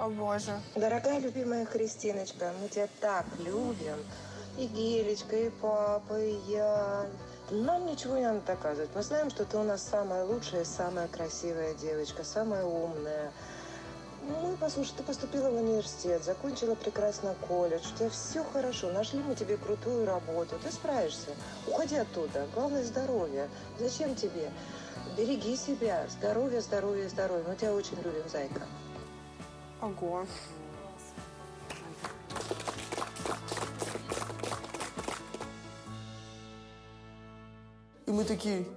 О, Боже. Дорогая, любимая Христиночка, мы тебя так любим. И Гелечка, и папа, и я. Нам ничего не надо доказывать. Мы знаем, что ты у нас самая лучшая, самая красивая девочка, самая умная. Ну, послушай, ты поступила в университет, закончила прекрасно колледж, у тебя все хорошо, нашли мы тебе крутую работу, ты справишься. Уходи оттуда, главное здоровье. Зачем тебе? Береги себя, здоровье, здоровье, здоровье. Мы тебя очень любим, зайка. Ого. И мы такие,